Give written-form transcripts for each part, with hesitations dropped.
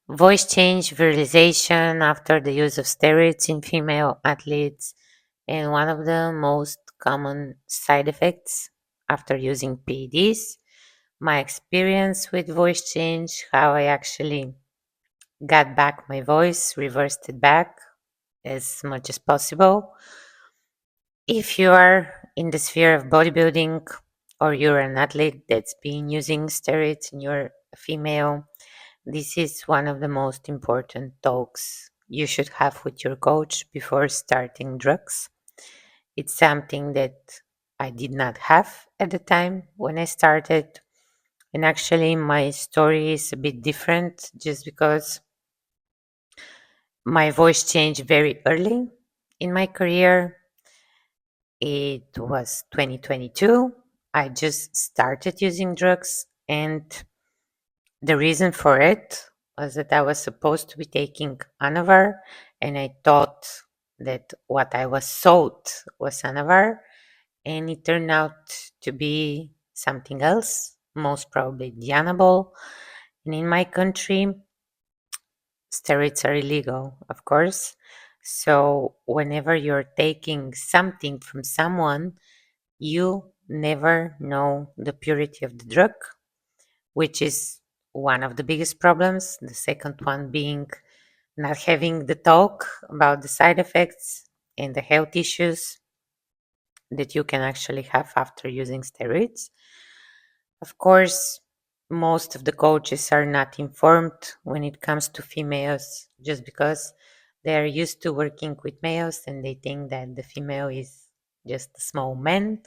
Voice change virilization after the use of steroids in female athletes, and one of the most common side effects after using PEDs, my experience with voice change, how I actually got back my voice, reversed it back as much as possible. If you are in the sphere of bodybuilding or you're an athlete that's been using steroids and you're a female, this is one of the most important talks you should have with your coach before starting drugs. It's something that I did not have at the time when I started. And actually, my story is a bit different just because my voice changed very early in my career. It was 2022. I just started using drugs, and the reason for it was that I was supposed to be taking Anavar, and I thought that what I was sold was Anavar, and it turned out to be something else, most probably Dianabol. And in my country, steroids are illegal, of course. So whenever you're taking something from someone, you never know the purity of the drug, which is one of the biggest problems. The second one being not having the talk about the side effects and the health issues that you can actually have after using steroids. Of course, most of the coaches are not informed when it comes to females just because they are used to working with males and they think that the female is just a small man.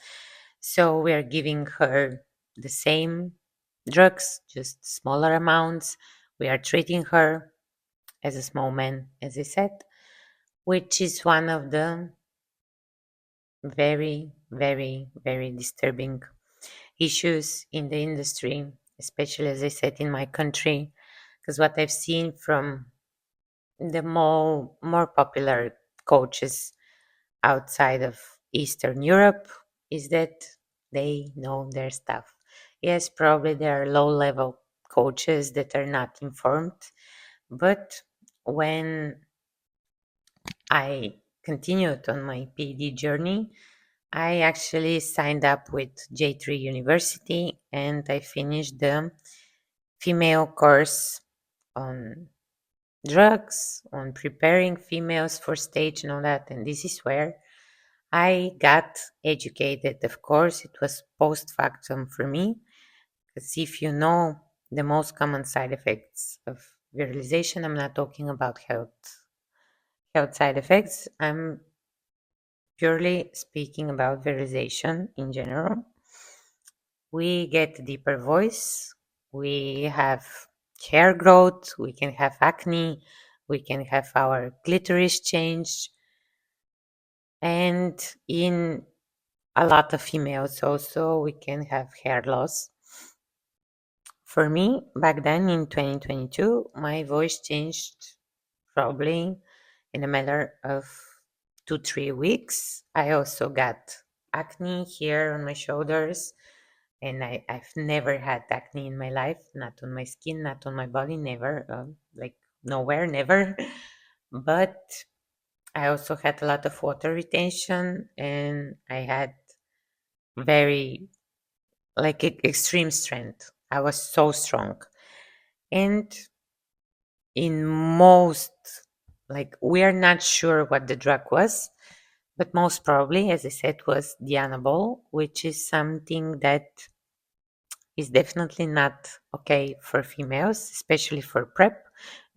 So we are giving her the same drugs, just smaller amounts. We are treating her as a small man, as I said, which is one of the very, very, very disturbing issues in the industry, especially as I said in my country, because what I've seen from the more popular coaches outside of Eastern Europe is that they know their stuff. Yes, probably there are low level coaches that are not informed, but when I continued on my PhD journey, I actually signed up with J3 University and I finished the female course on drugs, on preparing females for stage and all that. And this is where I got educated. Of course, it was post factum for me, because if you know the most common side effects of virilization, I'm not talking about health side effects. I'm purely speaking about virilization in general. We get deeper voice, we have hair growth, we can have acne, we can have our clitoris changed, and in a lot of females also we can have hair loss. For me, back then in 2022, my voice changed probably in a matter of 2-3 weeks. I also got acne here on my shoulders, and I've never had acne in my life, not on my skin, not on my body, never, like nowhere, never. But I also had a lot of water retention, and I had very, like, extreme strength. I was so strong. And in most, like, we are not sure what the drug was, but most probably, as I said, was Dianabol, which is something that is definitely not okay for females, especially for prep,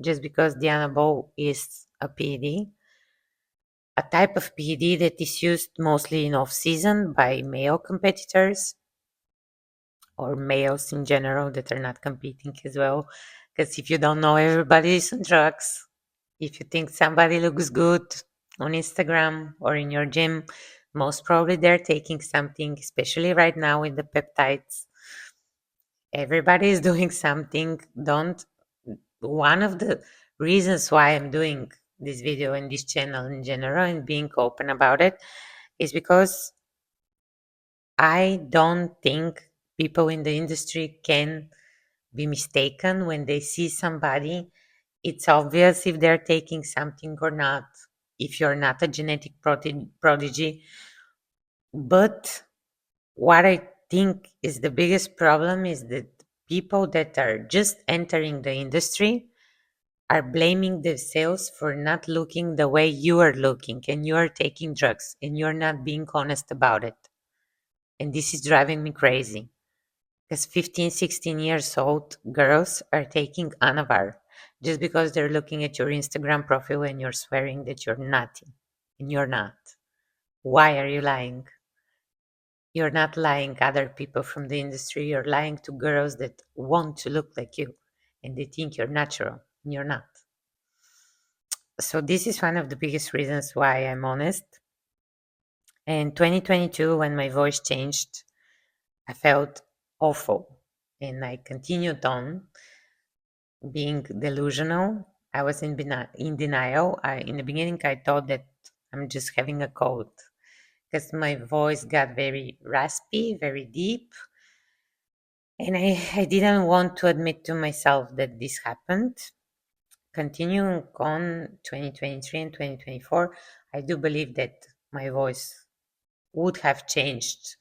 just because Dianabol is a PED, a type of PED that is used mostly in off season by male competitors or males in general that are not competing as well. Because if you don't know, everybody is on drugs. If you think somebody looks good on Instagram or in your gym, most probably they're taking something, especially right now with the peptides. Everybody is doing something. Don't. One of the reasons why I'm doing this video and this channel in general and being open about it is because I don't think people in the industry can be mistaken when they see somebody it's obvious if they're taking something or not, if you're not a genetic prodigy. But what I think is the biggest problem is that people that are just entering the industry are blaming themselves for not looking the way you are looking, and you are taking drugs and you're not being honest about it. And this is driving me crazy because 15, 16 years old girls are taking Anavar just because they're looking at your Instagram profile and you're swearing that you're nothing and you're not. Why are you lying? You're not lying other people from the industry. You're lying to girls that want to look like you and they think you're natural and you're not. So this is one of the biggest reasons why I'm honest. In 2022, when my voice changed, I felt awful and I continued on being delusional. I was in denial. In the beginning, I thought that I'm just having a cold because my voice got very raspy, very deep. And I didn't want to admit to myself that this happened. Continuing on 2023 and 2024, I do believe that my voice would have changed.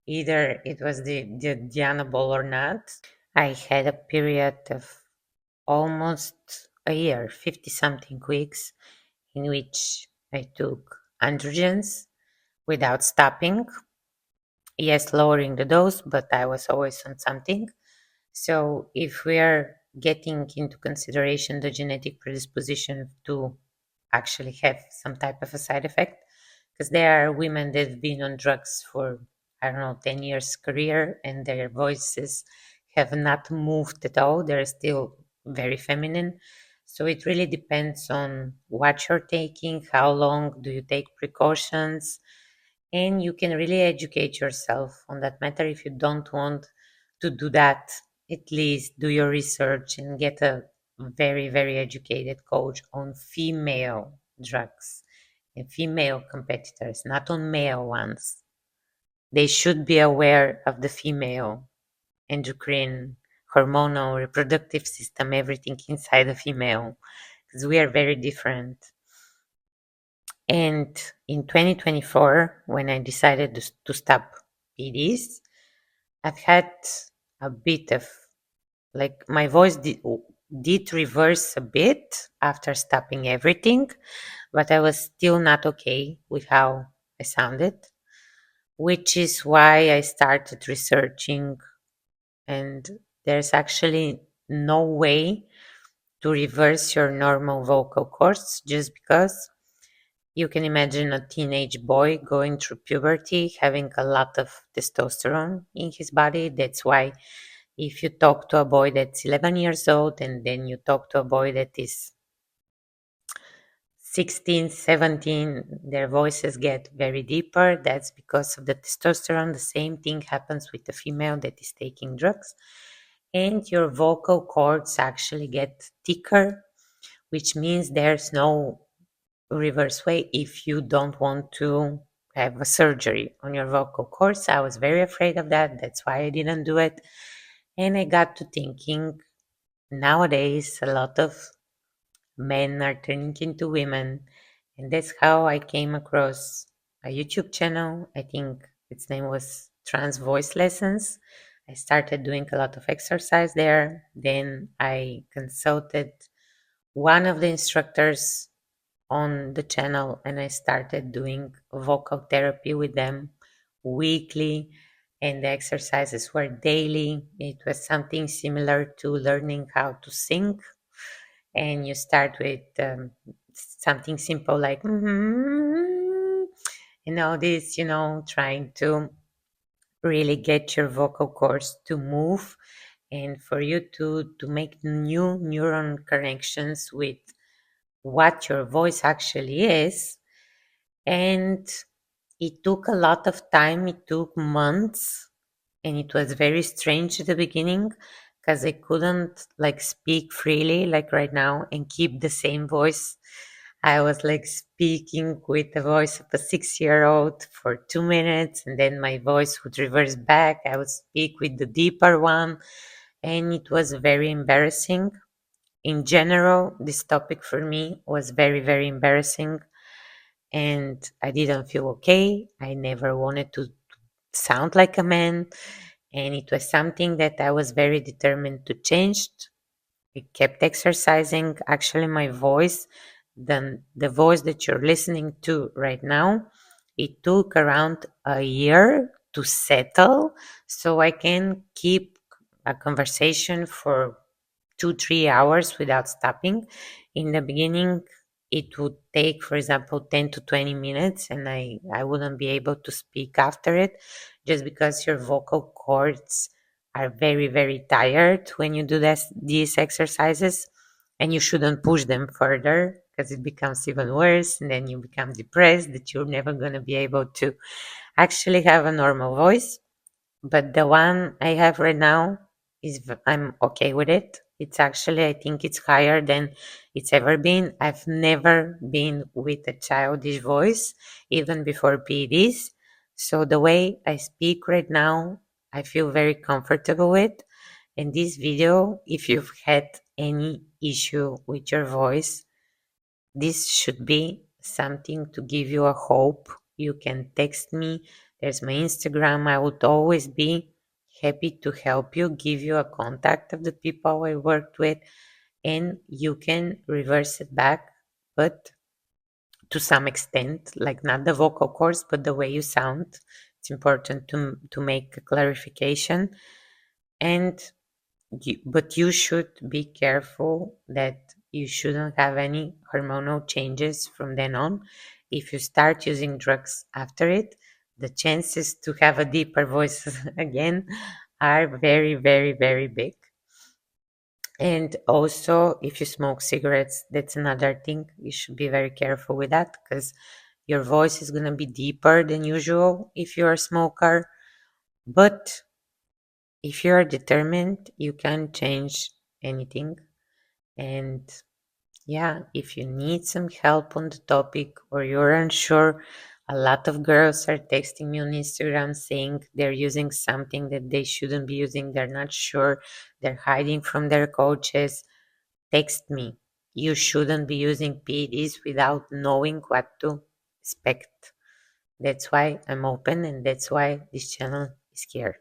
Either it was the Diana ball or not. I had a period of almost a year, 50 something weeks, in which I took androgens without stopping. Yes, lowering the dose, but I was always on something. So, if we are getting into consideration the genetic predisposition to actually have some type of a side effect, because there are women that have been on drugs for, I don't know, 10 years career and their voices have not moved at all. They're still very feminine. So, it really depends on what you're taking, how long do you take precautions, and you can really educate yourself on that matter. If you don't want to do that, at least do your research and get a very, very educated coach on female drugs and female competitors, not on male ones. They should be aware of the female endocrine, hormonal, reproductive system, everything inside the female, because we are very different. And in 2024, when I decided to stop PDs, I've had a bit of, like, my voice did reverse a bit after stopping everything, but I was still not okay with how I sounded, which is why I started researching. And there's actually no way to reverse your normal vocal cords, just because you can imagine a teenage boy going through puberty, having a lot of testosterone in his body. That's why if you talk to a boy that's 11 years old and then you talk to a boy that is 16, 17, their voices get very deeper. That's because of the testosterone. The same thing happens with the female that is taking drugs. And your vocal cords actually get thicker, which means there's no reverse way if you don't want to have a surgery on your vocal cords. I was very afraid of that. That's why I didn't do it. And I got to thinking, nowadays a lot of men are turning into women. And that's how I came across a YouTube channel. I think its name was Trans Voice Lessons. I started doing a lot of exercise there. Then I consulted one of the instructors on the channel and I started doing vocal therapy with them weekly, and the exercises were daily. It was something similar to learning how to sing, and you start with something simple like this, trying to really get your vocal cords to move and for you to make new neuron connections with what your voice actually is. And it took a lot of time, it took months, and it was very strange at the beginning because I couldn't like speak freely like right now and keep the same voice. I was like speaking with the voice of a 6-year-old for 2 minutes, and then my voice would reverse back. I would speak with the deeper one, and it was very embarrassing. in general, this topic for me was very, very embarrassing, and I didn't feel okay. I never wanted to sound like a man, and it was something that I was very determined to change. I kept exercising. Actually, my voice, the voice that you're listening to right now, it took around a year to settle so I can keep a conversation for 2 3 hours without stopping. In the beginning, it would take, for example, 10 to 20 minutes, and I wouldn't be able to speak after it just because your vocal cords are very, very tired when you do these exercises, and you shouldn't push them further because it becomes even worse, and then you become depressed that you're never going to be able to actually have a normal voice. But the one I have right now I'm okay with it. It's actually, I think it's higher than it's ever been. I've never been with a childish voice, even before PEDs. So the way I speak right now, I feel very comfortable with. In this video, if you've had any issue with your voice, this should be something to give you a hope. You can text me. There's my Instagram. I would always be happy to help you, give you a contact of the people I worked with, and you can reverse it back, but to some extent, like not the vocal cords, but the way you sound. It's important to make a clarification. And but you should be careful that you shouldn't have any hormonal changes from then on. If you start using drugs after it, the chances to have a deeper voice again are very, very, very big. And also, if you smoke cigarettes, that's another thing. You should be very careful with that because your voice is going to be deeper than usual if you're a smoker. But if you are determined, you can change anything. And yeah, if you need some help on the topic or you're unsure, a lot of girls are texting me on Instagram saying they're using something that they shouldn't be using. They're not sure. They're hiding from their coaches. Text me. You shouldn't be using PEDs without knowing what to expect. That's why I'm open, and that's why this channel is here.